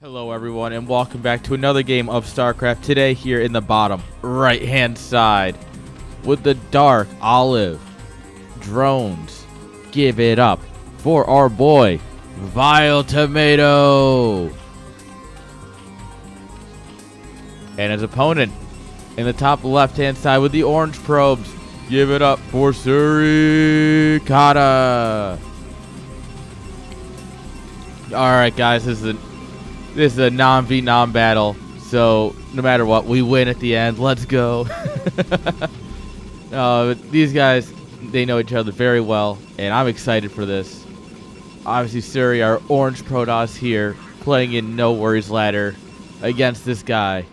Hello everyone and welcome back to another game of StarCraft. Today here in the bottom right hand side with the dark olive drones. Give it up for our boy VileTomato and his opponent in the top left hand side with the orange probes. Give it up for Suri. Alright guys, this is a non-v-non battle, so no matter what, we win at the end. Let's go. These guys, they know each other very well, and I'm excited for this. Obviously, Suri, our orange Protoss here, playing in No Worries Ladder against this guy,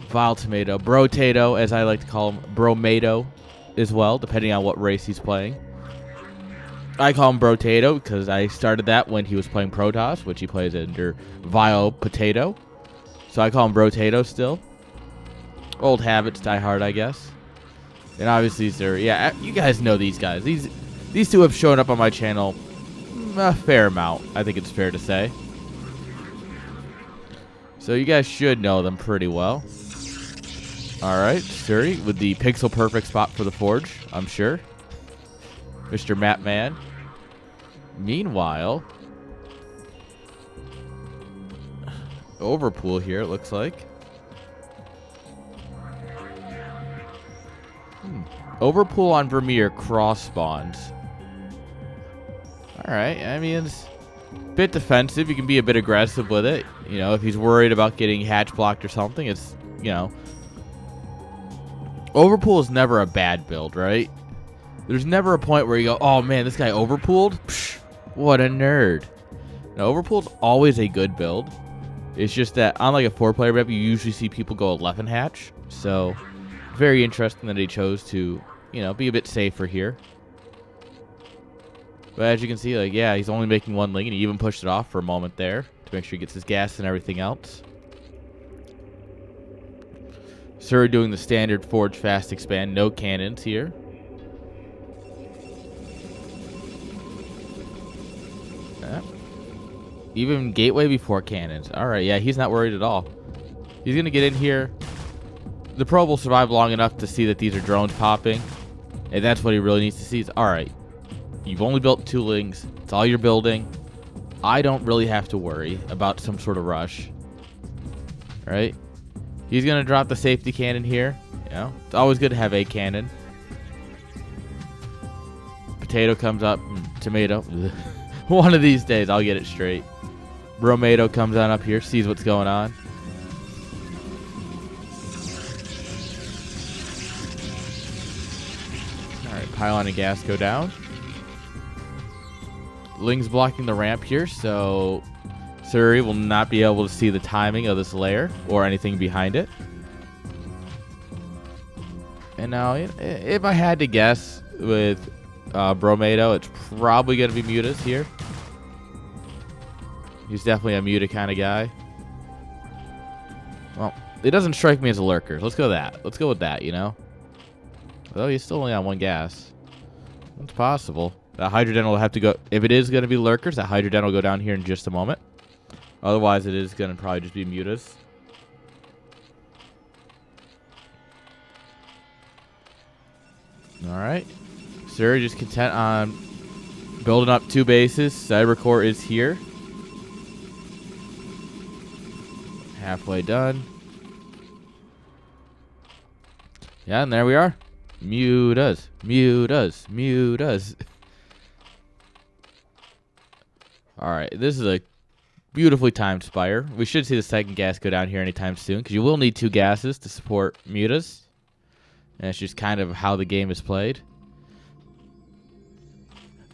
VileTomato. Brotato, as I like to call him, Bromato as well, depending on what race he's playing. I call him Brotato because I started that when he was playing Protoss, which he plays under VilePotato. So I call him Brotato still. Old habits die hard, I guess. And obviously, yeah, you guys know these guys. These two have shown up on my channel a fair amount, I think it's fair to say. So you guys should know them pretty well. Alright, Suri with the pixel perfect spot for the forge, I'm sure. Mr. Mapman. Meanwhile, Overpool here, it looks like. Overpool on Vermeer cross spawns. Alright, I mean, it's a bit defensive. You can be a bit aggressive with it. You know, if he's worried about getting hatch blocked or something, it's, you know. Overpool is never a bad build, right? There's never a point where you go, oh man, this guy overpooled? Psh, what a nerd. Now, overpool's always a good build. It's just that on like a 4-player map, you usually see people go 11 hatch. So, very interesting that he chose to, you know, be a bit safer here. But as you can see, like, yeah, he's only making one link, and he even pushed it off for a moment there to make sure he gets his gas and everything else. Suri doing the standard forge fast expand, no cannons here. Even gateway before cannons. Alright, yeah, he's not worried at all. He's going to get in here. The probe will survive long enough to see that these are drones popping. And that's what he really needs to see. Is alright, you've only built 2 lings. It's all you're building. I don't really have to worry about some sort of rush. Right? He's going to drop the safety cannon here. You know, it's always good to have a cannon. Potato comes up. Tomato. One of these days, I'll get it straight. Bromato comes on up here, sees what's going on. Alright, pylon and gas go down. Ling's blocking the ramp here, so Suri will not be able to see the timing of this layer or anything behind it. And now, if I had to guess with Bromato, it's probably going to be Mutas here. He's definitely a Muta kind of guy. Well, it doesn't strike me as a lurker. Let's go with that. Let's go with that, you know? Although he's still only on 1 gas. It's possible. That Hydroden will have to go... If it is going to be lurkers, that Hydroden will go down here in just a moment. Otherwise, it is going to probably just be Mutas. Alright. Suri just content on building up 2 bases. Cybercore is here. Halfway done. Yeah, and there we are. Mutas. Mutas. Mutas. Alright, this is a beautifully timed spire. We should see the second gas go down here anytime soon, because you will need 2 gases to support Mutas. And it's just kind of how the game is played.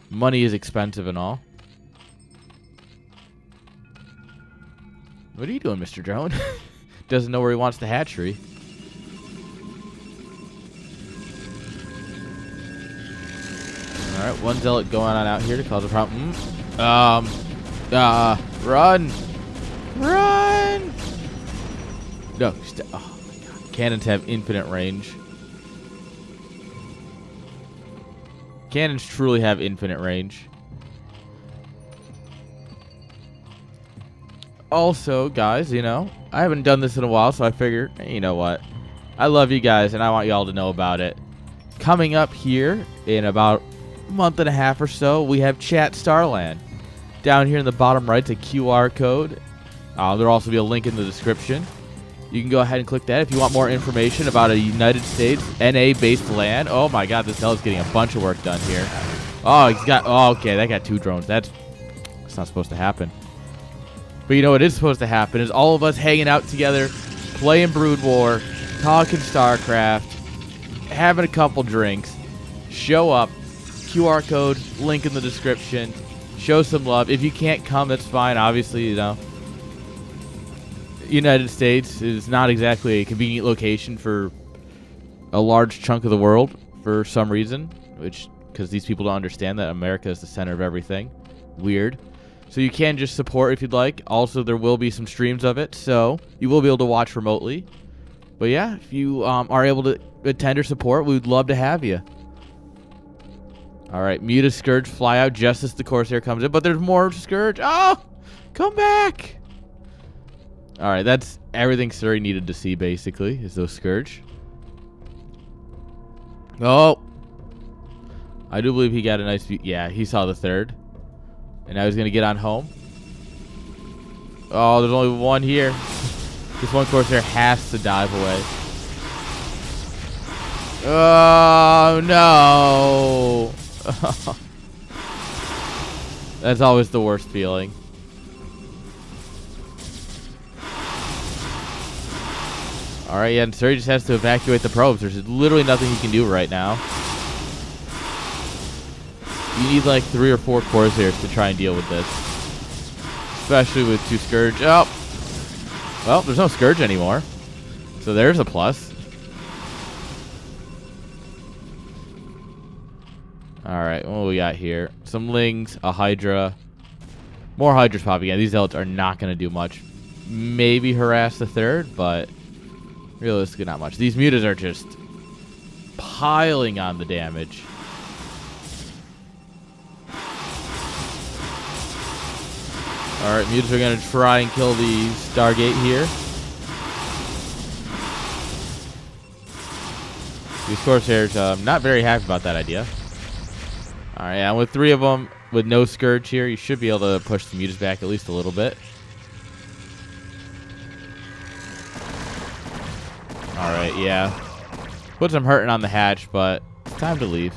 Money is expensive and all. What are you doing, Mr. Drone? Doesn't know where he wants the hatchery. Alright, 1 zealot going on out here to cause a problem. Run! Run! No, oh my god. Cannons have infinite range. Cannons truly have infinite range. also, guys, you know, I haven't done this in a while, so I figure, you know what? I love you guys, and I want y'all to know about it. Coming up here in about a month and a half or so, we have Chat Starland. Down here in the bottom right, it's a QR code. There'll also be a link in the description. You can go ahead and click that if you want more information about a United States NA-based LAN. Oh my god, this hell is getting a bunch of work done here. Oh, he's got... Oh, okay, that got 2 drones. That's not supposed to happen. But you know what is supposed to happen is all of us hanging out together, playing Brood War, talking StarCraft, having a couple drinks, show up, QR code, link in the description, show some love. If you can't come, that's fine. Obviously, you know, United States is not exactly a convenient location for a large chunk of the world for some reason, because these people don't understand that America is the center of everything. Weird. So you can just support if you'd like. Also, there will be some streams of it, so you will be able to watch remotely. But yeah, if you are able to attend or support, we would love to have you. All right, Muta Scourge fly out just as the Corsair comes in, but there's more Scourge. Oh, come back. All right, that's everything Suri needed to see, basically, is those Scourge. Oh, I do believe he got a nice view. Yeah, he saw the 3rd. And now he's going to get on home. Oh, there's only one here. This one Corsair has to dive away. Oh, no. That's always the worst feeling. Alright, yeah, and Suri just has to evacuate the probes. There's literally nothing he can do right now. You need like 3 or 4 Corsairs to try and deal with this. Especially with 2 Scourge. Oh! Well, there's no Scourge anymore. So there's a plus. Alright, what do we got here? Some Lings, a Hydra. More Hydras popping in. These Zealots are not going to do much. Maybe harass the 3rd, but realistically not much. These Mutas are just piling on the damage. Alright, Mutas are going to try and kill the Stargate here. These Corsairs, not very happy about that idea. Alright, yeah, with 3 of them, with no Scourge here, you should be able to push the Mutas back at least a little bit. Alright, yeah. Put some hurting on the hatch, but it's time to leave.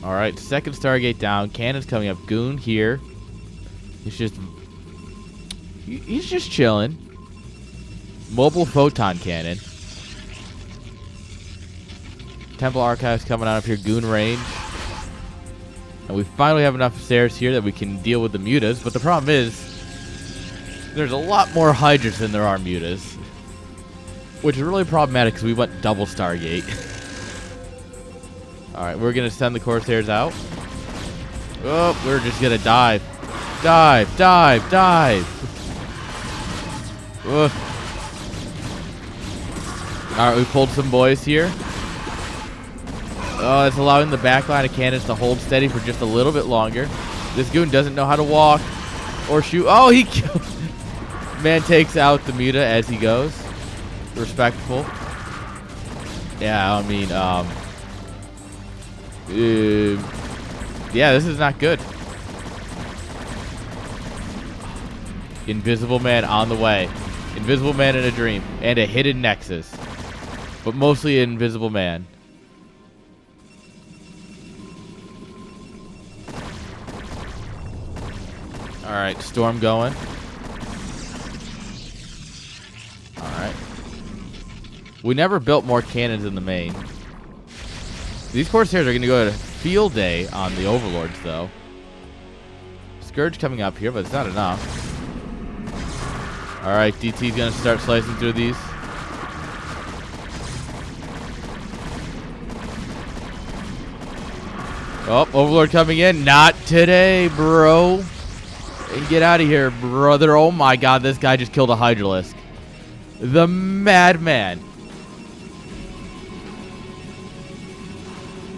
Alright, 2nd Stargate down. Cannon's coming up. Goon here. He's just chilling. Mobile photon cannon. Temple Archives coming out up here. Goon range. And we finally have enough stairs here that we can deal with the Mutas. But the problem is, there's a lot more Hydras than there are Mutas. Which is really problematic because we went double Stargate. Alright, we're going to send the Corsairs out. Oh, we're just going to dive. Dive, dive, dive. Alright, we pulled some boys here. Oh, it's allowing the back line of cannons to hold steady for just a little bit longer. This Goon doesn't know how to walk or shoot. Oh, he killed. Man takes out the Muta as he goes. Respectful. Yeah, I mean, yeah, this is not good. Invisible Man on the way. Invisible Man in a dream. And a hidden Nexus. But mostly Invisible Man. Alright, Storm going. Alright. We never built more cannons in the main. These Corsairs are going to go to field day on the Overlords, though. Scourge coming up here, but it's not enough. Alright, DT's going to start slicing through these. Oh, Overlord coming in. Not today, bro. And get out of here, brother. Oh my god, this guy just killed a Hydralisk. The madman.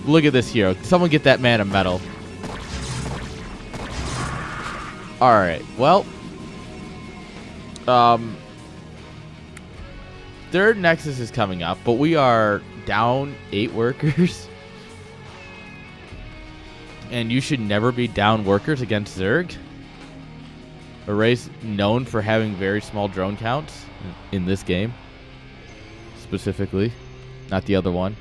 Look at this hero. Someone get that man a medal. Alright, well. Third Nexus is coming up, but we are down 8 workers. And you should never be down workers against Zerg. A race known for having very small drone counts in this game. Specifically. Not the other one.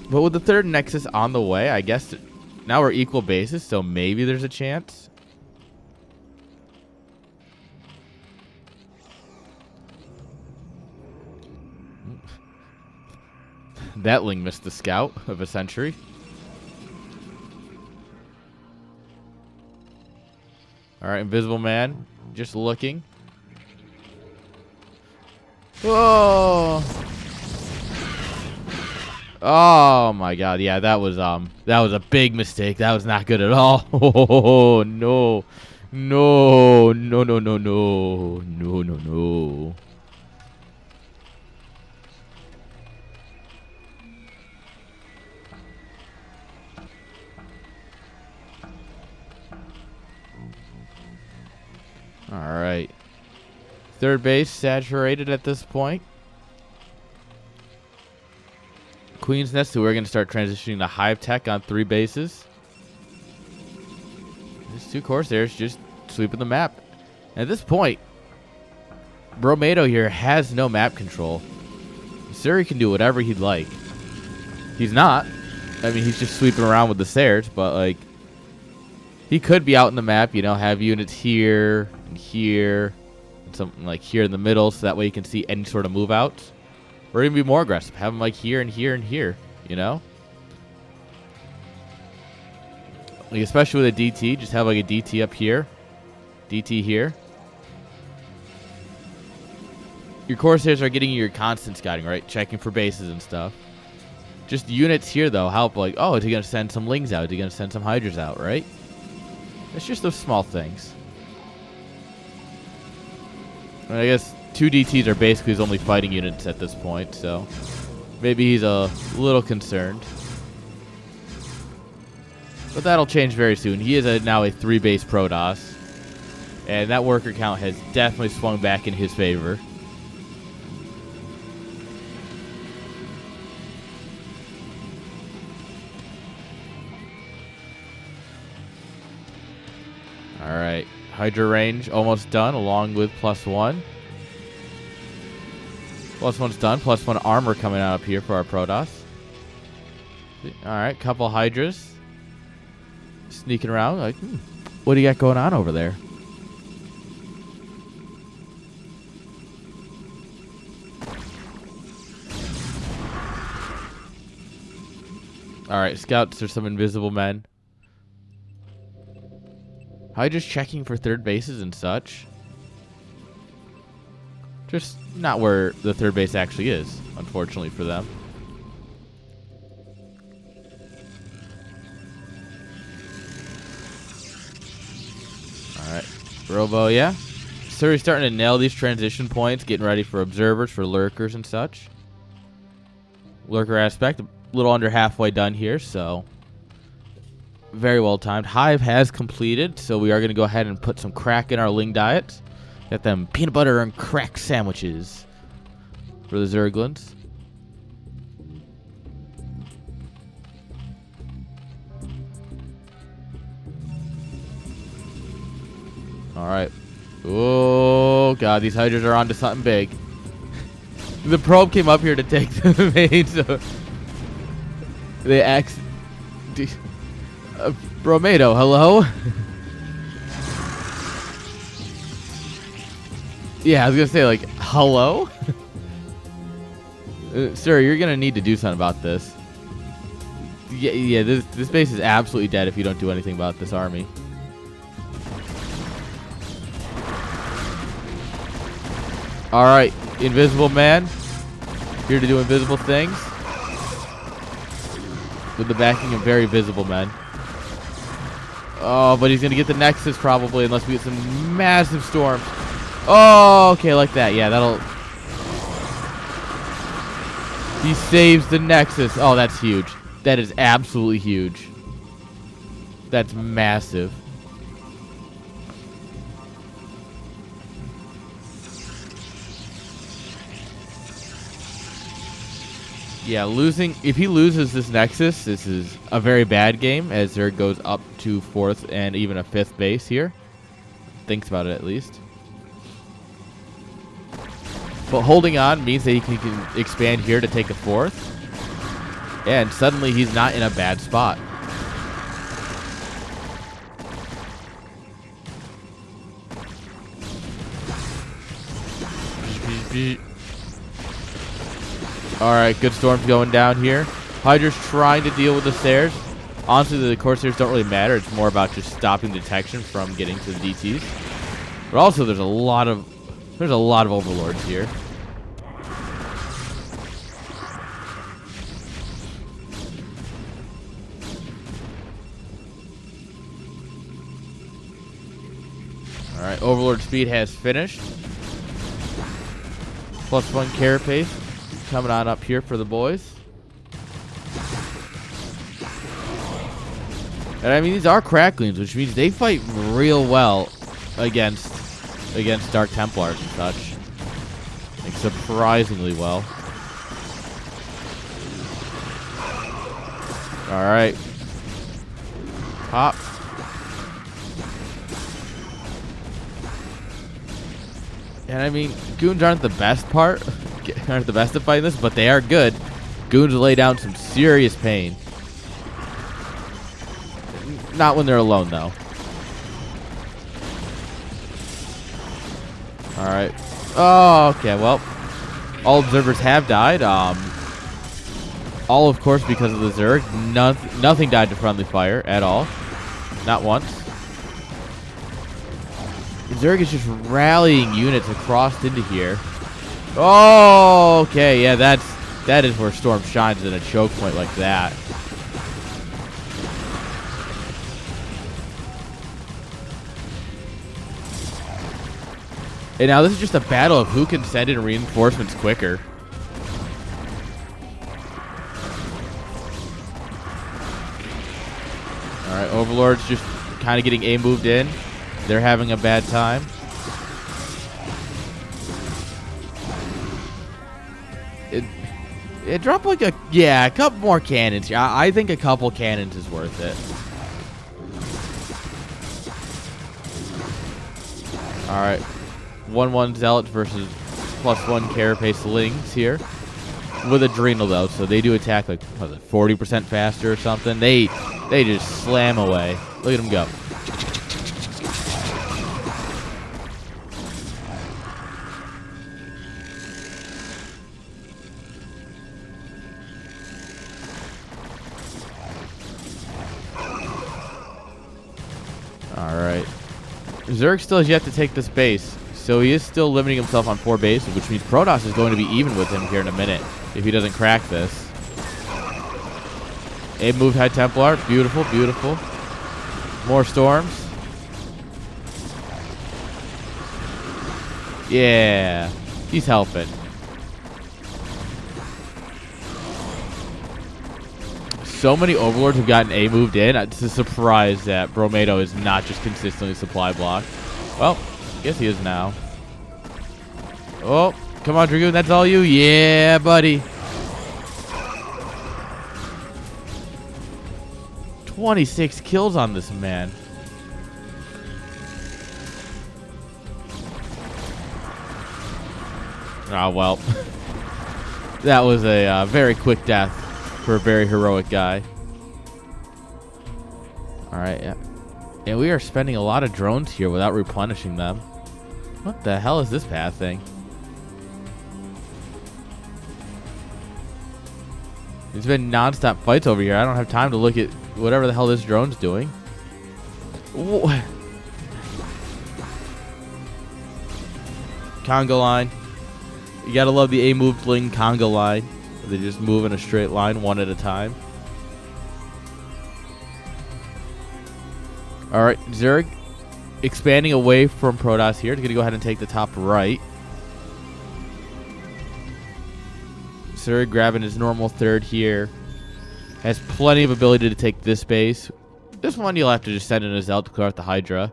But with the third Nexus on the way, I guess now we're equal bases, so maybe there's a chance. That Ling missed the scout of a century. Alright, Invisible Man. Just looking. Whoa! Oh my god, yeah, that was a big mistake. That was not good at all. Oh no. No, no, no, no, no. No, no, no. Alright. Third base saturated at this point. Queen's Nest, so we're going to start transitioning to Hive Tech on 3 bases. There's 2 Corsairs just sweeping the map. And at this point, PROBES here has no map control. Suri can do whatever he'd like. He's not. I mean, he's just sweeping around with the Sairs, but like, he could be out in the map, you know, have units here and here, and something like here in the middle, so that way you can see any sort of move outs. Or even be more aggressive. Have them like here and here and here, you know? Like especially with a DT, just have like a DT up here. DT here. Your Corsairs are getting your constant scouting, right? Checking for bases and stuff. Just units here, though, help like, oh, is he going to send some Lings out? Is he going to send some Hydras out, right? It's just those small things. And I guess 2 DTs are basically his only fighting units at this point, so maybe he's a little concerned. But that'll change very soon. He is now a 3-base PRODOS, and that worker count has definitely swung back in his favor. Alright, Hydra range almost done, along with +1. +1's done. +1 armor coming out up here for our PRODOS. Alright, couple Hydras. Sneaking around. Like, what do you got going on over there? Alright, scouts are some invisible men. Hydra's checking for third bases and such. Just not where the third base actually is, unfortunately for them. Alright. Robo, yeah. Suri's starting to nail these transition points, getting ready for observers, for lurkers and such. Lurker aspect, a little under halfway done here, so very well timed. Hive has completed, so we are going to go ahead and put some crack in our Ling diet. Got them peanut butter and crack sandwiches for the Zerglings. Alright. Oh, God. These Hydras are onto something big. The probe came up here to take the main, so they asked... PROBES, hello? Yeah, I was gonna say, like, hello? Sir, you're gonna need to do something about this. Yeah, this base is absolutely dead if you don't do anything about this army. Alright, Invisible Man. Here to do invisible things. With the backing of very visible men. Oh, but he's gonna get the Nexus probably, unless we get some massive storms. Oh, okay, like that. Yeah, that'll... He saves the Nexus. Oh, that's huge. That is absolutely huge. That's massive. Yeah, if he loses this Nexus, this is a very bad game, as there goes up to 4th and even a 5th base here. Thinks about it, at least. But holding on means that he can expand here to take a 4th. And suddenly he's not in a bad spot. Alright, good storms going down here. Hydra's trying to deal with the stairs. Honestly, the Corsairs don't really matter. It's more about just stopping detection from getting to the DTs. But also, there's a lot of Overlords here. Alright, Overlord speed has finished. +1 carapace coming on up here for the boys. And I mean, these are cracklings, which means they fight real well against Dark Templars and such. Like, surprisingly well. Alright. Pop. And I mean, goons aren't the best at fighting this, but they are good. Goons lay down some serious pain. Not when they're alone, though. Alright. Oh, okay, well. All observers have died. All, of course, because of the Zerg. Nothing died to friendly fire at all. Not once. Zerg is just rallying units across into here. Oh, okay, yeah, that is where Storm shines in a choke point like that. And now this is just a battle of who can send in reinforcements quicker. Alright, Overlord's just kind of getting A moved in. They're having a bad time. It dropped like a couple more cannons. I think a couple cannons is worth it. Alright. 1-1 Zealot versus +1 Carapace Lings here. With Adrenal, though, so they do attack like, what is it, 40% faster or something. They just slam away. Look at them go. Alright. Zerg still has yet to take this base, so he is still limiting himself on 4 bases, which means Protoss is going to be even with him here in a minute if he doesn't crack this. A moved High Templar. Beautiful, beautiful. More storms. Yeah. He's helping. So many Overlords have gotten A moved in. It's a surprise that VileTomato is not just consistently supply blocked. Well, I guess he is now. Oh, come on, Dragoon. That's all you? Yeah, buddy. 26 kills on this man. Oh, well. That was a very quick death for a very heroic guy. Alright, yeah. And we are spending a lot of drones here without replenishing them. What the hell is this path thing? There's been non-stop fights over here. I don't have time to look at whatever the hell this drone's doing. Conga line. You gotta love the A-moved Ling Conga line. They just move in a straight line, one at a time. Alright, Zerg expanding away from Protoss here. He's going to go ahead and take the top right. Suri grabbing his normal third here. Has plenty of ability to take this base. This one you'll have to just send in a Zealot to clear out the Hydra.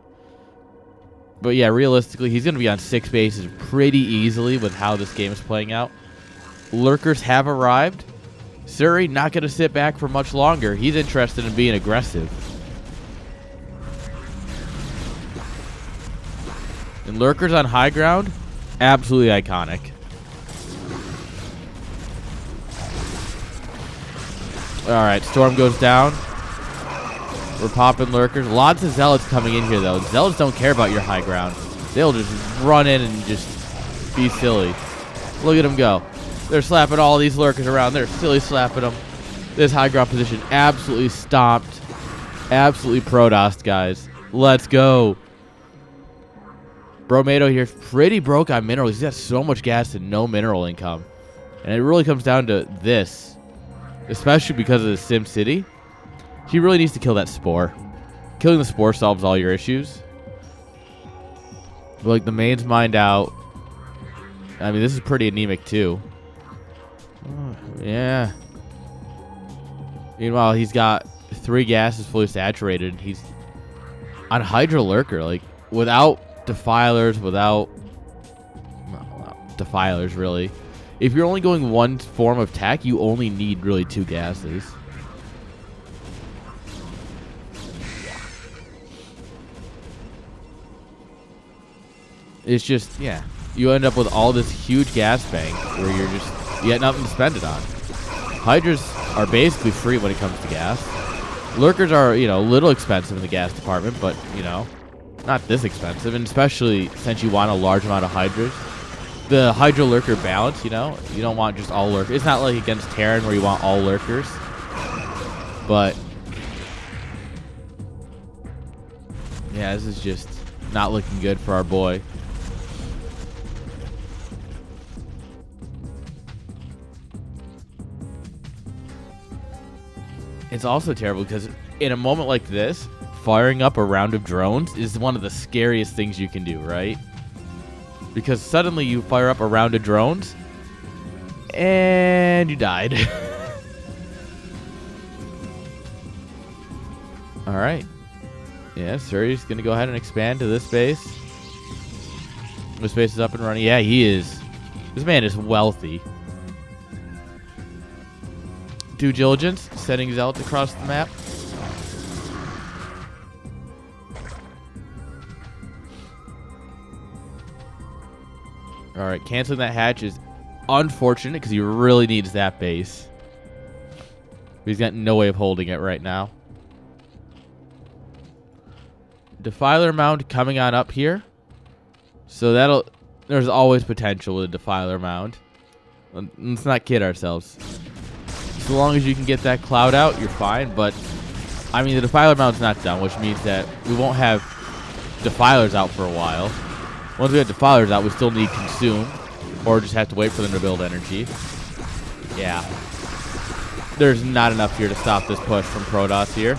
But yeah, realistically, he's going to be on 6 bases pretty easily with how this game is playing out. Lurkers have arrived. Suri not going to sit back for much longer. He's interested in being aggressive. And Lurkers on high ground, absolutely iconic. Alright, Storm goes down. We're popping Lurkers. Lots of Zealots coming in here, though. Zealots don't care about your high ground. They'll just run in and just be silly. Look at them go. They're slapping all these Lurkers around. They're silly slapping them. This high ground position absolutely stomped. Absolutely Protossed, guys. Let's go. PROBES here pretty broke on minerals. He's got so much gas and no mineral income. And it really comes down to this. Especially because of the Sim City. He really needs to kill that Spore. Killing the Spore solves all your issues. But like the main's mined out. I mean, this is pretty anemic too. Oh, yeah. Meanwhile, he's got 3 gases fully saturated. He's on Hydra Lurker. Like, without Defilers, Defilers, really. If you're only going one form of attack, you only need really 2 gases. It's just, yeah. You end up with all this huge gas bank where you got nothing to spend it on. Hydras are basically free when it comes to gas. Lurkers are, a little expensive in the gas department, but, not this expensive. And especially since you want a large amount of Hydras. The Hydra Lurker balance, you don't want just all Lurkers. It's not like against Terran where you want all Lurkers. But, yeah, this is just not looking good for our boy. It's also terrible because in a moment like this, firing up a round of drones is one of the scariest things you can do, right? Because suddenly you fire up a round of drones and you died. Alright. Yeah, Suri's going to go ahead and expand to this base. This base is up and running. Yeah, he is. This man is wealthy. Due diligence, sending Zealots across the map. Alright, canceling that hatch is unfortunate because he really needs that base. He's got no way of holding it right now. Defiler Mound coming on up here. So there's always potential with a Defiler Mound. Let's not kid ourselves. So long as you can get that cloud out, you're fine. But, I mean, the Defiler Mound's not done, which means that we won't have Defilers out for a while. Once we have Defilers out, we still need Consume. Or just have to wait for them to build energy. Yeah. There's not enough here to stop this push from Protoss here.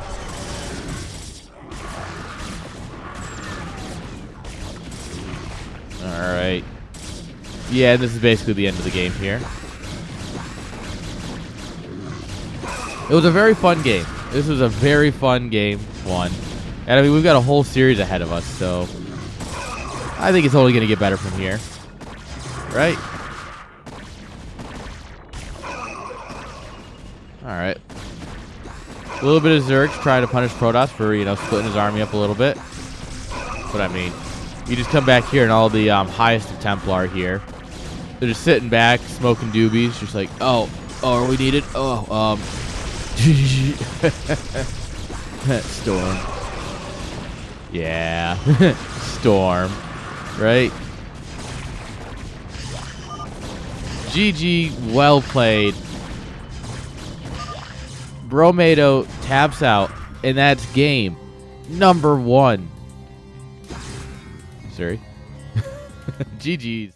Alright. Yeah, this is basically the end of the game here. It was a very fun game. This was a very fun game, 1. And I mean, we've got a whole series ahead of us, so I think it's only going to get better from here. Right? Alright. A little bit of Zerg trying to punish Protoss for, splitting his army up a little bit. But I mean, you just come back here and all the highest of Templar here. They're just sitting back, smoking doobies, just like, oh, are we needed? Oh, Storm. Yeah. Storm. Right? GG, well played. PROBES taps out, and that's game number 1. Sorry. GG's.